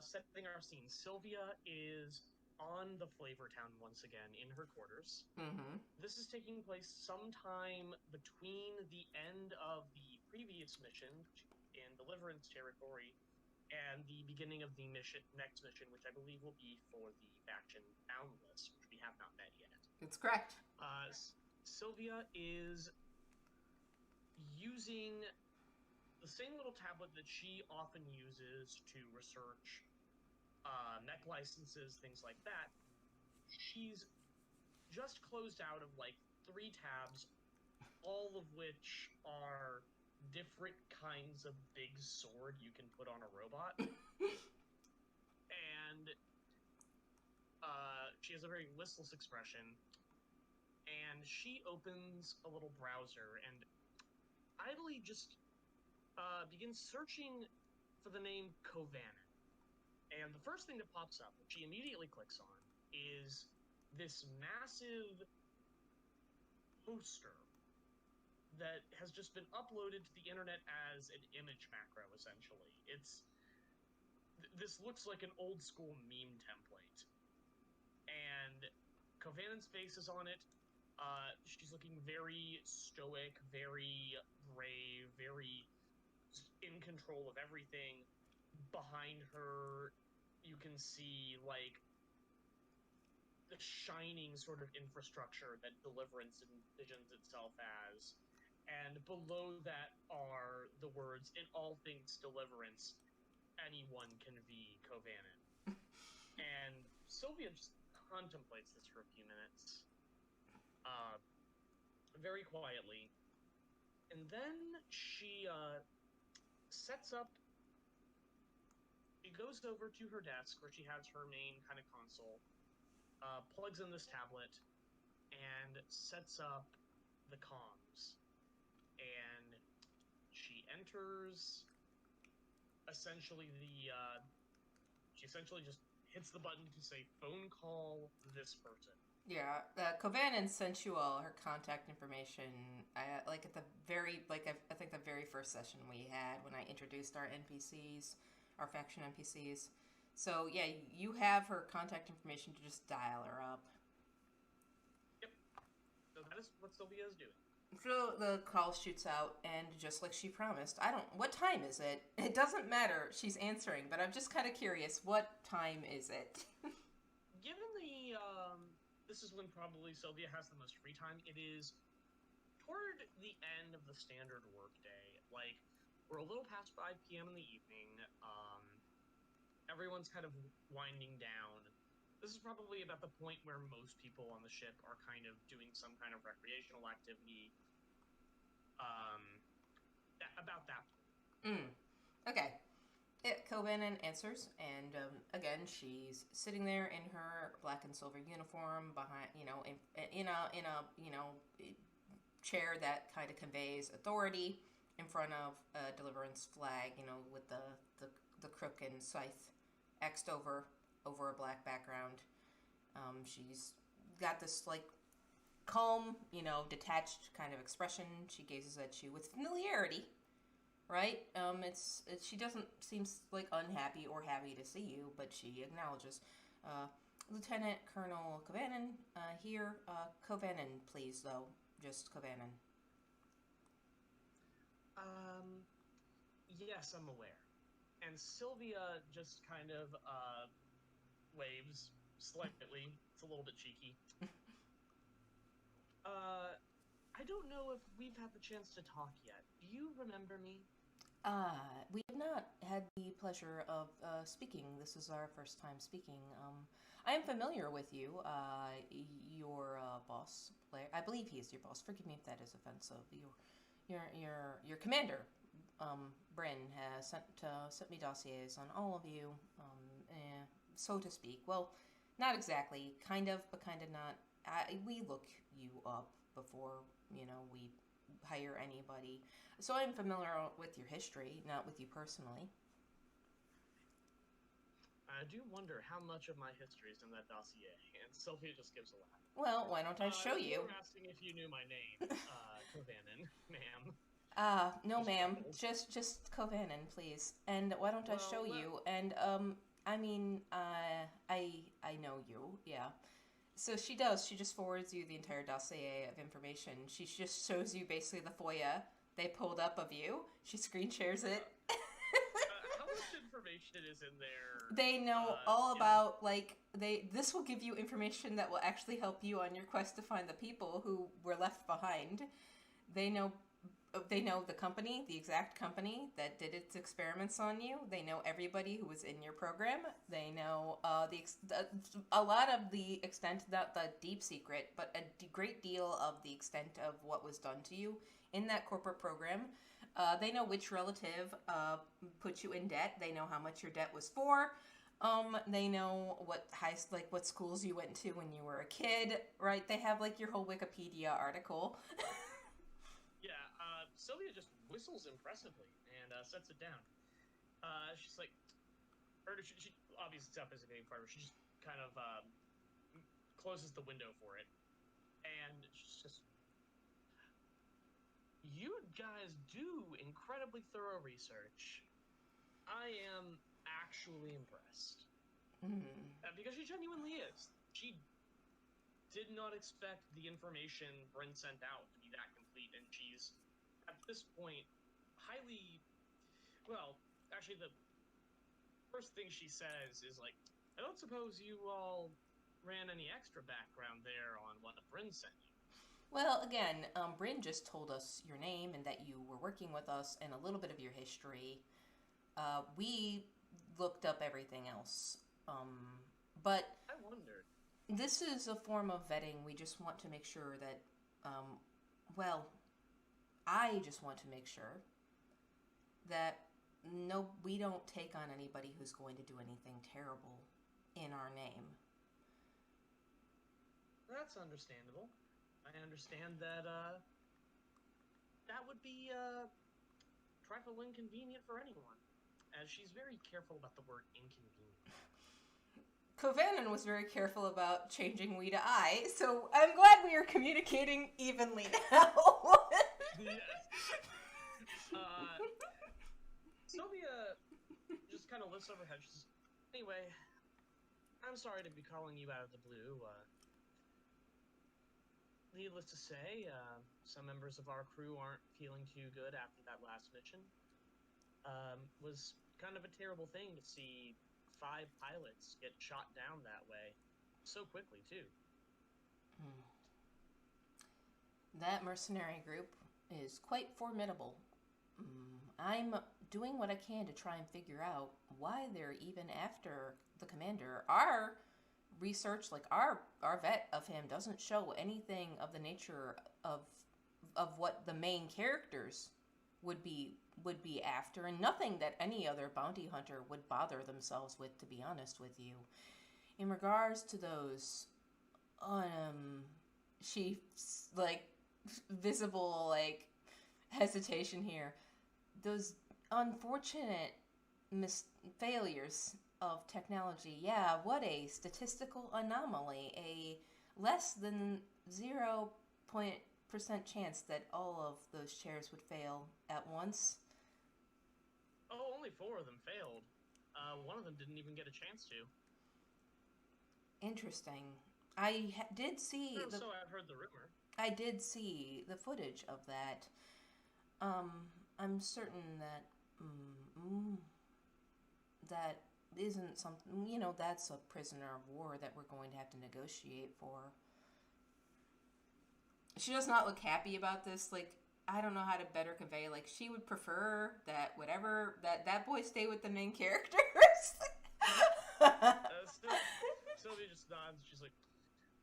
setting our scene. Sylvia is on the Flavor Town once again in her quarters. Mm-hmm. This is taking place sometime between the end of the previous mission in Deliverance territory and the beginning of the next mission, which I believe will be for the faction Boundless, which we have not met yet. It's correct. Uh, Sylvia is using the same little tablet that she often uses to research mech licenses, things like that. She's just closed out of like 3 tabs, all of which are different kinds of big sword you can put on a robot. And she has a very listless expression. And she opens a little browser and idly just begins searching for the name Kovannin. And the first thing that pops up, which she immediately clicks on, is this massive poster that has just been uploaded to the internet as an image macro, essentially. This looks like an old school meme template. And Kovannin's face is on it. She's looking very stoic, very brave, very in control of everything. Behind her, you can see like the shining sort of infrastructure that Deliverance envisions itself as. And below that are the words, in all things Deliverance, anyone can be Kovannin. And Sylvia just contemplates this for a few minutes, very quietly. And then she sets up, she goes over to her desk where she has her main kind of console, plugs in this tablet, and sets up the comms. And she enters essentially she essentially just hits the button to say phone call this person. Yeah, Kovannin sent you all her contact information. Like at the very, I think the very first session we had when I introduced our NPCs, our faction NPCs. So yeah, you have her contact information to just dial her up. Yep. So that is what Sylvia is doing. So the call shoots out, and just like she promised, I don't. What time is it? It doesn't matter. She's answering, but I'm just kind of curious. What time is it? Given the this is when probably Sylvia has the most free time. It is toward the end of the standard workday. Like, we're a little past 5 p.m. in the evening. Everyone's kind of winding down. This is probably about the point where most people on the ship are kind of doing some kind of recreational activity. About that Mm. Okay. Kovannin answers, and again, she's sitting there in her black and silver uniform, behind, in a chair that kind of conveys authority, in front of a Deliverance flag, with the crook and scythe xed over a black background. She's got this like calm, detached kind of expression. She gazes at you with familiarity, right? It's she doesn't seem like unhappy or happy to see you, but she acknowledges. Lieutenant Colonel Kovannin here. Kovannin, please, though. Just Kovannin. Yes, I'm aware. And Sylvia just kind of waves slightly. It's a little bit cheeky. I don't know if we've had the chance to talk yet. Do you remember me? We have not had the pleasure of speaking. This is our first time speaking. I am familiar with you. Your boss, I believe he is your boss. Forgive me if that is offensive. Your commander, Bryn, has sent me dossiers on all of you, so to speak. Well, not exactly. Kind of, but kind of not. We look you up before we hire anybody. So I'm familiar with your history, not with you personally. I do wonder how much of my history is in that dossier. And Sylvia just gives a laugh. Well, why don't I show You you? were asking if you knew my name, Kovannin, ma'am. No, Just ma'am. chuckles. Just Kovannin, please. And why don't I show Well, you? And I mean, I know you, yeah. So she does. She just forwards you the entire dossier of information. She just shows you basically the FOIA they pulled up of you. She screen shares it. How much information is in there? They know all about, like, this will give you information that will actually help you on your quest to find the people who were left behind. They know the company, the exact company that did its experiments on you. They know everybody who was in your program. They know a lot of the extent, not the deep secret, but a great deal of the extent of what was done to you in that corporate program. They know which relative put you in debt. They know how much your debt was for. They know what schools you went to when you were a kid, right? They have like your whole Wikipedia article. Yeah, Sylvia just whistles impressively and sets it down. She's like, she obviously it's not busy being part of it. She just kind of closes the window for it, and she's just, you guys do incredibly thorough research. I am actually impressed. Because she genuinely is. She did not expect the information Bryn sent out to be that complete, and she's, at this point, highly... Well, actually, the first thing she says is like, I don't suppose you all ran any extra background there on what Bryn sent you. Well, again, Bryn just told us your name and that you were working with us and a little bit of your history. We looked up everything else. But I wondered. This is a form of vetting. We just want to make sure that, I just want to make sure that we don't take on anybody who's going to do anything terrible in our name. That's understandable. I understand that, that would be, trifle inconvenient for anyone, as she's very careful about the word inconvenient. Kovannin was very careful about changing we to I, so I'm glad we are communicating evenly now. Yes. Sylvia just kind of lifts over her head. She's, anyway, I'm sorry to be calling you out of the blue. Needless to say, some members of our crew aren't feeling too good after that last mission. Was kind of a terrible thing to see 5 pilots get shot down that way so quickly, too. That mercenary group is quite formidable. I'm doing what I can to try and figure out why they're even after the commander. Our research, like our vet of him, doesn't show anything of the nature of what the main characters would be after, and nothing that any other bounty hunter would bother themselves with, to be honest with you. In regards to those, she, like, visible, like, hesitation here, those unfortunate failures of technology, yeah, what a statistical anomaly, a less than 0% chance that all of those chairs would fail at once. Oh, only 4 of them failed. One of them didn't even get a chance to. Interesting. I did see... So I've heard the rumor. I did see the footage of that. I'm certain that... that isn't something... that's a prisoner of war that we're going to have to negotiate for. She does not look happy about this. Like, I don't know how to better convey. Like, she would prefer that whatever... That boy stay with the main characters. Sylvia just nods. She's like,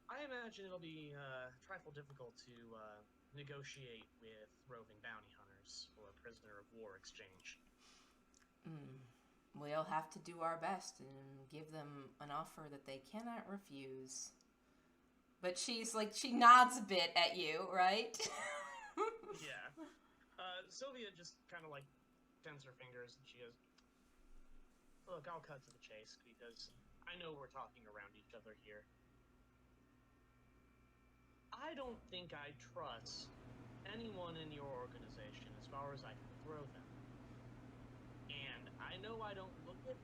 I imagine it'll be trifle difficult to negotiate with roving bounty hunters for a prisoner of war exchange. We'll have to do our best and give them an offer that they cannot refuse. But she's like, she nods a bit at you, right? Yeah. Sylvia just kind of like tends her fingers and she goes, look, I'll cut to the chase because I know we're talking around each other here. I don't think I trust anyone in your organization as far as I can throw them. And I know I don't look it,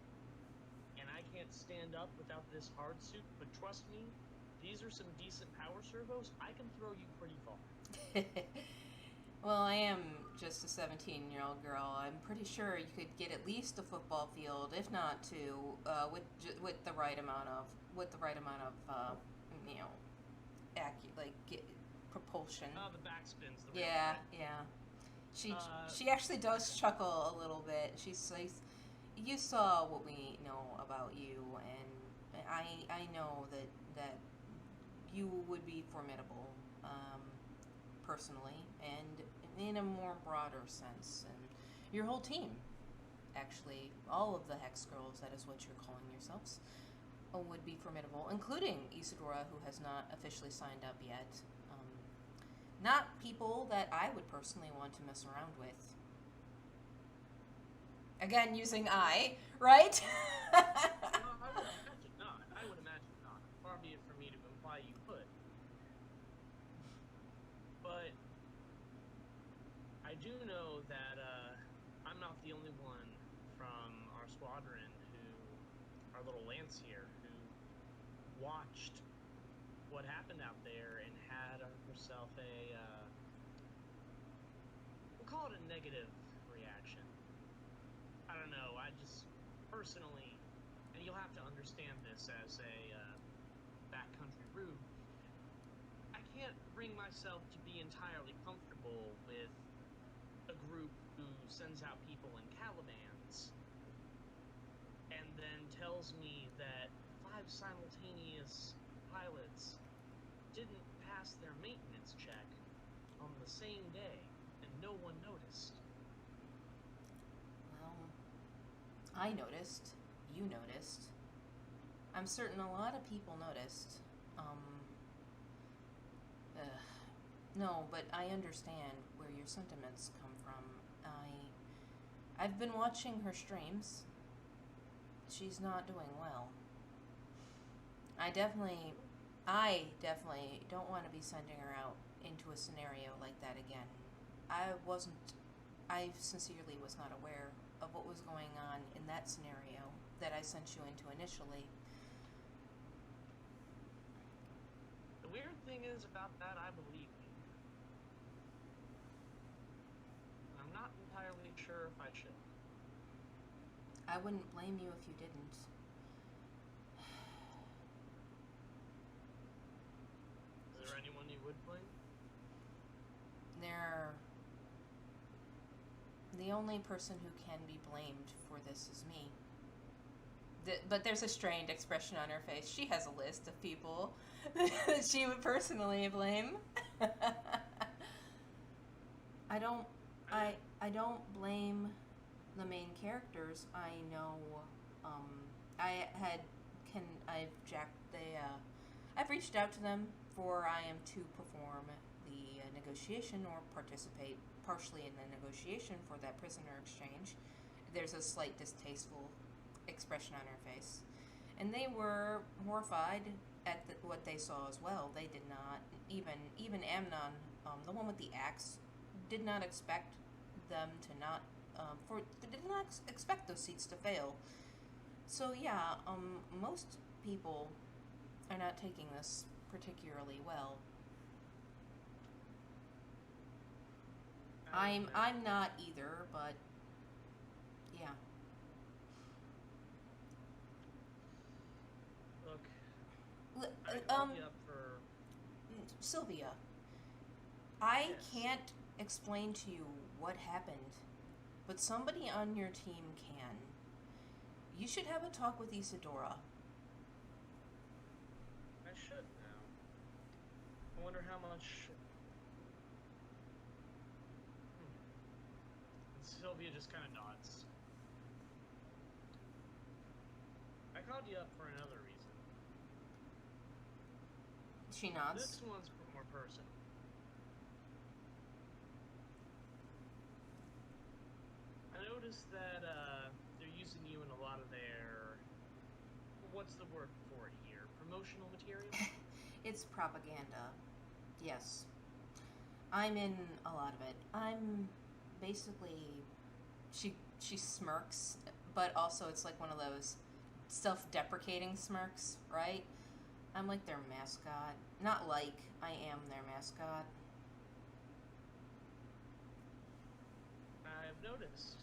and I I can't stand up without this hard suit, but trust me, these are some decent power servos. I can throw you pretty far. Well, I am just a 17-year-old girl. I'm pretty sure you could get at least a football field, if not two, with the right amount of you know, propulsion. The backspin's the real Yeah, thing. yeah. She actually does chuckle a little bit. She says, "You saw what we know about you, and I know that you would be formidable, personally, and in a more broader sense, and your whole team, actually, all of the Hex Girls, that is what you're calling yourselves, would be formidable, including Isadora, who has not officially signed up yet. Not people that I would personally want to mess around with." Again, using I, right? I would imagine not. Far be it from me to imply you could. But I do know that I'm not the only one from our squadron our little Lance here, who watched what happened out there and had herself we'll call it a negative reaction. I don't know, I just personally, and you'll have to understand this as a backcountry rube, I can't bring myself to be entirely comfortable with a group who sends out people in Calibans and then tells me that 5 simultaneous pilots didn't pass their maintenance check on the same day and no one noticed. Well, I noticed. You noticed. I'm certain a lot of people noticed. No, but I understand where your sentiments come from. I've been watching her streams. She's not doing well. I definitely don't want to be sending her out into a scenario like that again. I sincerely was not aware of what was going on in that scenario that I sent you into initially. The weird thing is about that, I believe you. I'm not entirely sure if I should. I wouldn't blame you if you didn't. Is there anyone you would blame? The only person who can be blamed for this is me. But there's a strained expression on her face. She has a list of people that she would personally blame. I don't blame the main characters. I know, I've reached out to them for I am to perform the negotiation or participate partially in the negotiation for that prisoner exchange. There's a slight distasteful expression on her face. And they were horrified at what they saw as well. They did not, even Amnon, the one with the axe, did not expect them to not, did not expect those seats to fail. So yeah, most people are not taking this particularly well. I'm not either, but yeah. Look, I called you up for... Slyvia, I can't explain to you what happened, but somebody on your team can. You should have a talk with Isadora. I should now. I wonder how much... Sylvia just kind of nods. I called you up for another reason. She nods. This one's more personal. I noticed that they're using you in a lot of their... What's the word for it here? Promotional material? It's propaganda. Yes. I'm in a lot of it. I'm basically... She smirks, but also it's like one of those self-deprecating smirks, right? I'm like their mascot. Not like, I am their mascot. I've noticed.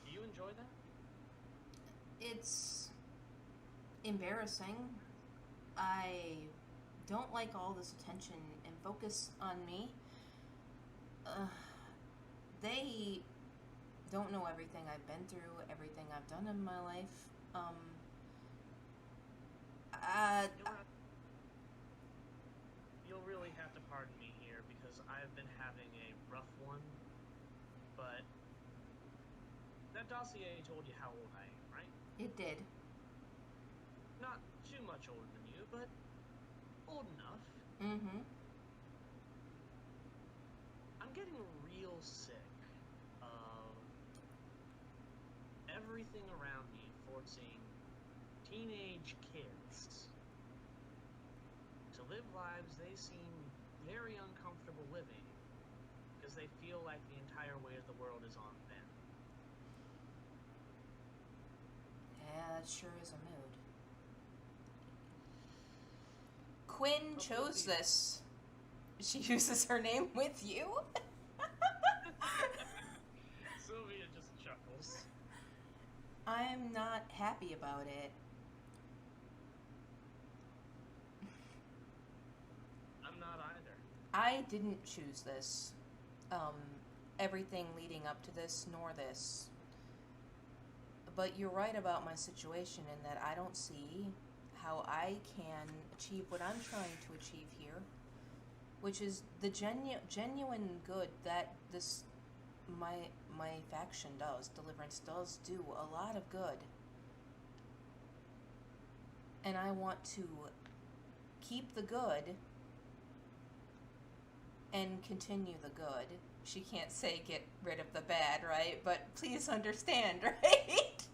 Do you enjoy that? It's embarrassing. I don't like all this attention and focus on me. They don't know everything I've been through, everything I've done in my life. You'll really have to pardon me here because I've been having a rough one. But that dossier told you how old I am, right? It did. Not too much older than you, but old enough. Mm-hmm. I'm getting real sick of everything around me forcing teenage kids to live lives they seem very uncomfortable living because they feel like the entire weight of the world is on them. Yeah, that sure is a mood. Quinn chose this. She uses her name with you? Sylvia just chuckles. I'm not happy about it. I'm not either. I didn't choose this. Everything leading up to this, nor this. But you're right about my situation in that I don't see how I can achieve what I'm trying to achieve here, which is the genuine good that this my faction does. Deliverance does do a lot of good, and I want to keep the good and continue the good. She can't say get rid of the bad, right? But please understand, right?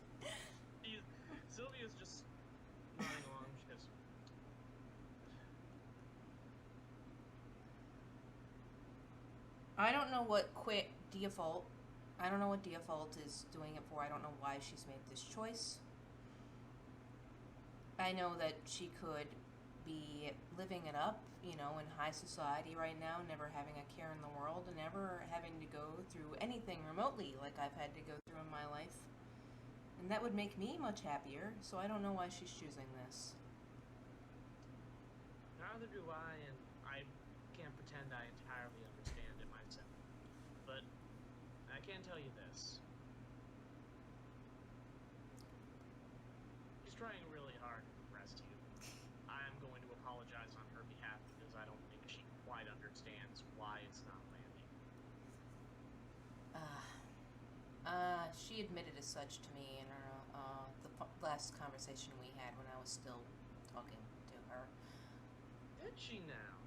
Sylvia's just nodding along. She goes, I don't know what default. I don't know what default is doing it for. I don't know why she's made this choice. I know that she could be living it up, in high society right now, never having a care in the world, and never having to go through anything remotely like I've had to go through in my life. And that would make me much happier, so I don't know why she's choosing this. neither do I, and I can't pretend I entirely understand it myself. But I can tell you this. She's trying really hard to impress you. I'm going to apologize on her behalf because I don't think she quite understands why it's not landing. She admitted as such to me in her last conversation we had when I was still talking to her. Did she now?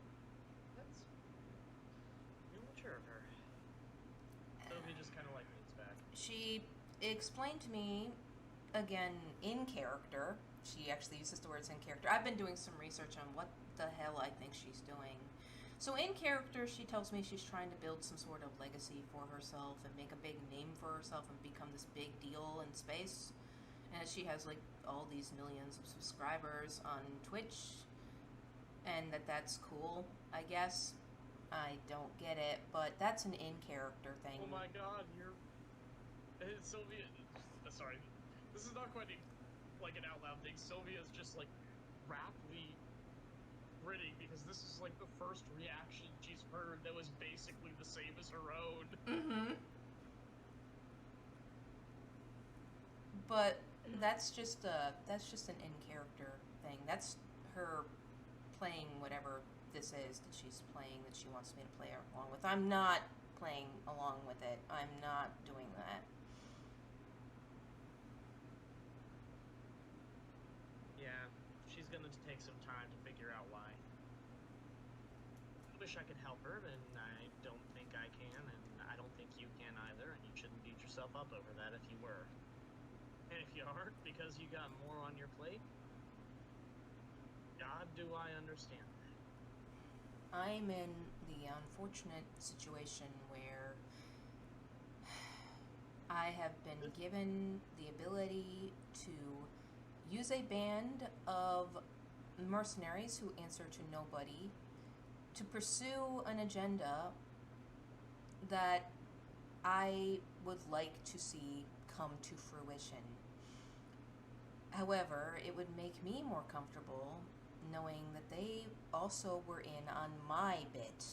That's real mature of her. Sylvia just kind of like leans back. She explained to me, again, in character. She actually uses the words in character. I've been doing some research on what the hell I think she's doing. So in character, she tells me she's trying to build some sort of legacy for herself and make a big name for herself and become this big deal in space. And she has like all these millions of subscribers on Twitch, and that's cool, I guess. I don't get it, but that's an in-character thing. Oh my god, you're... Sylvia... sorry. This is not quite like an out loud thing. Sylvia's just like rapidly gritting because this is like the first reaction she's heard that was basically the same as her own. Mm-hmm. But that's just an in-character thing. That's her playing whatever this is that she's playing that she wants me to play along with. I'm not playing along with it. I'm not doing that. Yeah, she's gonna take some time to figure out why. I wish I could help her, and I don't think I can, and I don't think you can either, and you shouldn't beat yourself up over that if you were. And if you aren't, because you got more on your plate, God, do I understand that. I'm in the unfortunate situation where I have been given the ability use a band of mercenaries who answer to nobody to pursue an agenda that I would like to see come to fruition. However, it would make me more comfortable knowing that they also were in on my bit,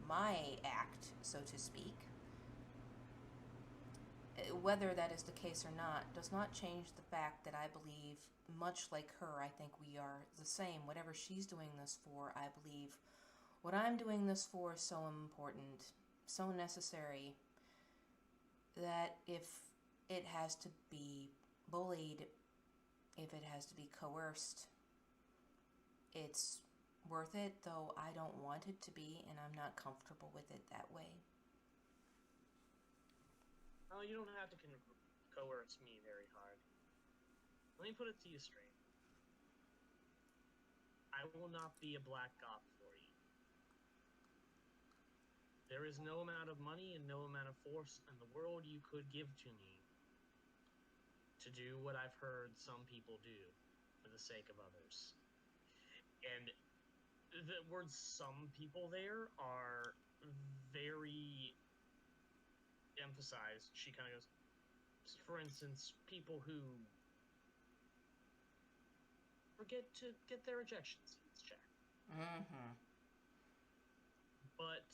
my act, so to speak. Whether that is the case or not does not change the fact that I believe, much like her, I think we are the same. Whatever she's doing this for, I believe what I'm doing this for is so important, so necessary, that if it has to be bullied, if it has to be coerced, it's worth it, though I don't want it to be, and I'm not comfortable with it that way. Well, you don't have to coerce me very hard. Let me put it to you straight. I will not be a black cop for you. There is no amount of money and no amount of force in the world you could give to me to do what I've heard some people do for the sake of others. And the words "some people" there are very emphasized. She kind of goes, for instance, people who forget to get their ejection seats checked. Mm-hmm. But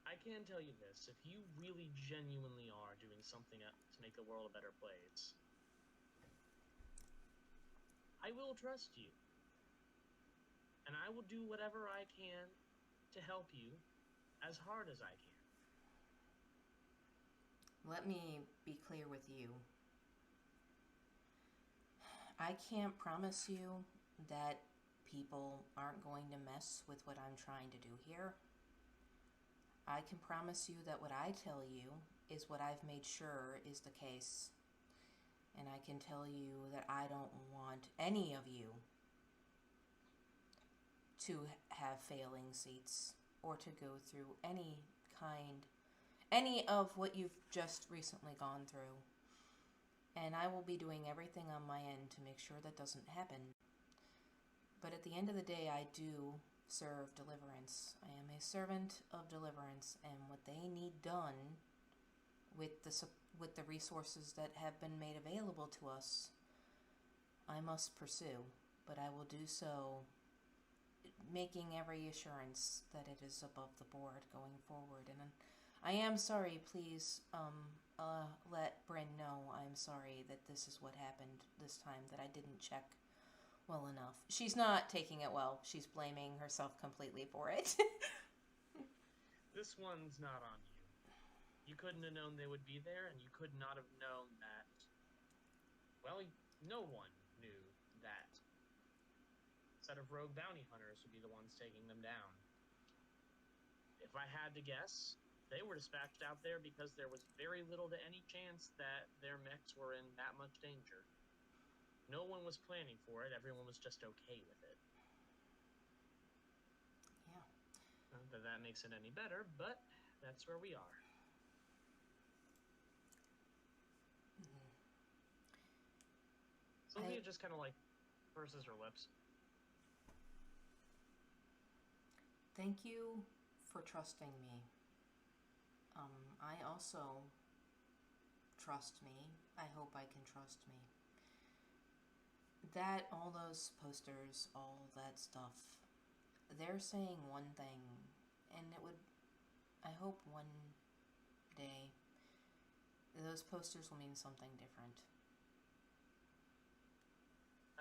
I can tell you this, if you really genuinely are doing something to make the world a better place, I will trust you. And I will do whatever I can to help you as hard as I can. Let me be clear with you. I can't promise you that people aren't going to mess with what I'm trying to do here. I can promise you that what I tell you is what I've made sure is the case. And I can tell you that I don't want any of you to have failing seats or to go through any of what you've just recently gone through. And I will be doing everything on my end to make sure that doesn't happen. But at the end of the day, I do serve deliverance. I am a servant of deliverance, and what they need done with the resources that have been made available to us, I must pursue. But I will do so making every assurance that it is above the board going forward. And I am sorry, please let Bryn know I'm sorry that this is what happened this time, that I didn't check well enough. She's not taking it well. She's blaming herself completely for it. This one's not on you. You couldn't have known they would be there, and you could not have known that. Well, no one knew that set of rogue bounty hunters would be the ones taking them down. If I had to guess, they were dispatched out there because there was very little to any chance that their mechs were in that much danger. No one was planning for it. Everyone was just okay with it. Yeah. Not that that makes it any better, but that's where we are. Mm-hmm. Sylvia just kind of like purses her lips. Thank you for trusting me. I also trust me. I hope I can trust me. That, all those posters, all that stuff, they're saying one thing, and I hope one day those posters will mean something different.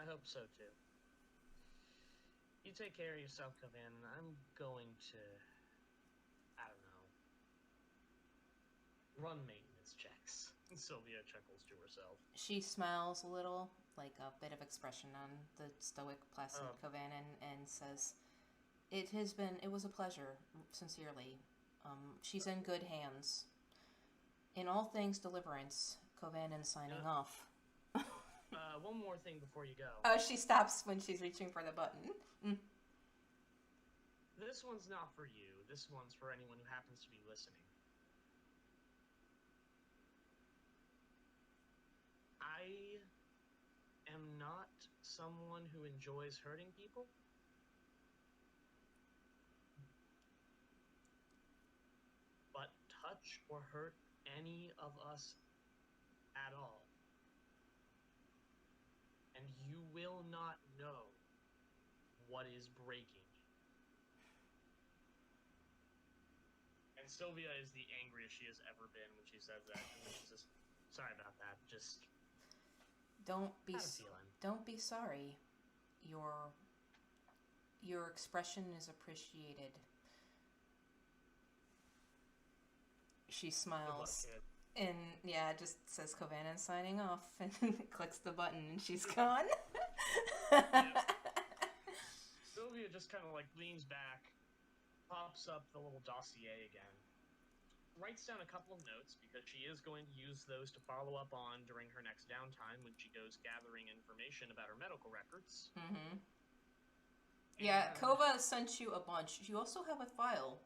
I hope so too. You take care of yourself, Kovannin. I'm going to, I don't know, run maintenance checks. Sylvia chuckles to herself. She smiles a little, like a bit of expression on the stoic, placid Kovannin, and says, It was a pleasure, sincerely. She's in good hands. In all things deliverance, Kovannin signing off. One more thing before you go. She stops when she's reaching for the button. This one's not for you. This one's for anyone who happens to be listening. I not someone who enjoys hurting people? But touch or hurt any of us at all, and you will not know what is breaking you. And Sylvia is the angriest she has ever been when she says that. And then she says, "Sorry about that. Just Don't be had a feeling." don't be sorry. Your expression is appreciated. She smiles. Good luck, kid. And yeah, it just says Kovannin signing off and clicks the button and she's gone. Sylvia just kind of like leans back, pops up the little dossier again, writes down a couple of notes because she is going to use those to follow up on during her next downtime when she goes gathering information about her medical records. Mm-hmm. Yeah, Kova sent you a bunch. You also have a file.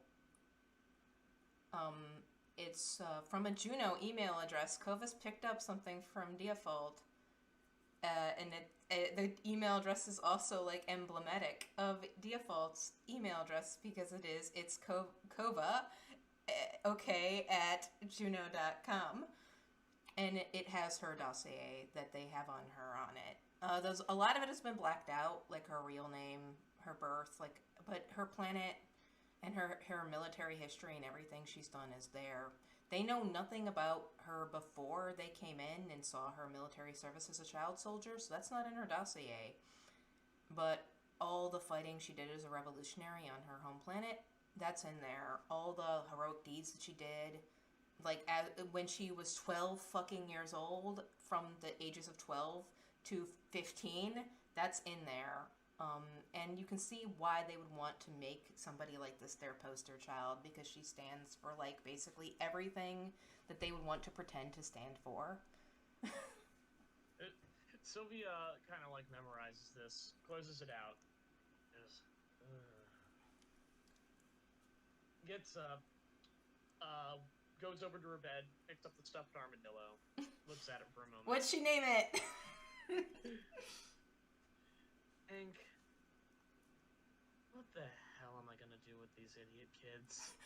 It's from a Juno email address. Kova's picked up something from Default, and the email address is also like emblematic of Default's email address because it's Kova, okay, at Juno.com, and it has her dossier that they have on her on it. There's a lot of it has been blacked out, like her real name, her birth, but her planet and her military history and everything she's done is there. They know nothing about her before they came in and saw her military service as a child soldier, so that's not in her dossier. But all the fighting she did as a revolutionary on her home planet, that's in there. All the heroic deeds that she did, when she was 12 fucking years old, from the ages of 12 to 15, that's in there. And you can see why they would want to make somebody like this their poster child, because she stands for, basically everything that they would want to pretend to stand for. Sylvia kind of, memorizes this, closes it out, gets up, goes over to her bed, picks up the stuffed armadillo, looks at it for a moment. What'd she name it? Hank, what the hell am I gonna do with these idiot kids?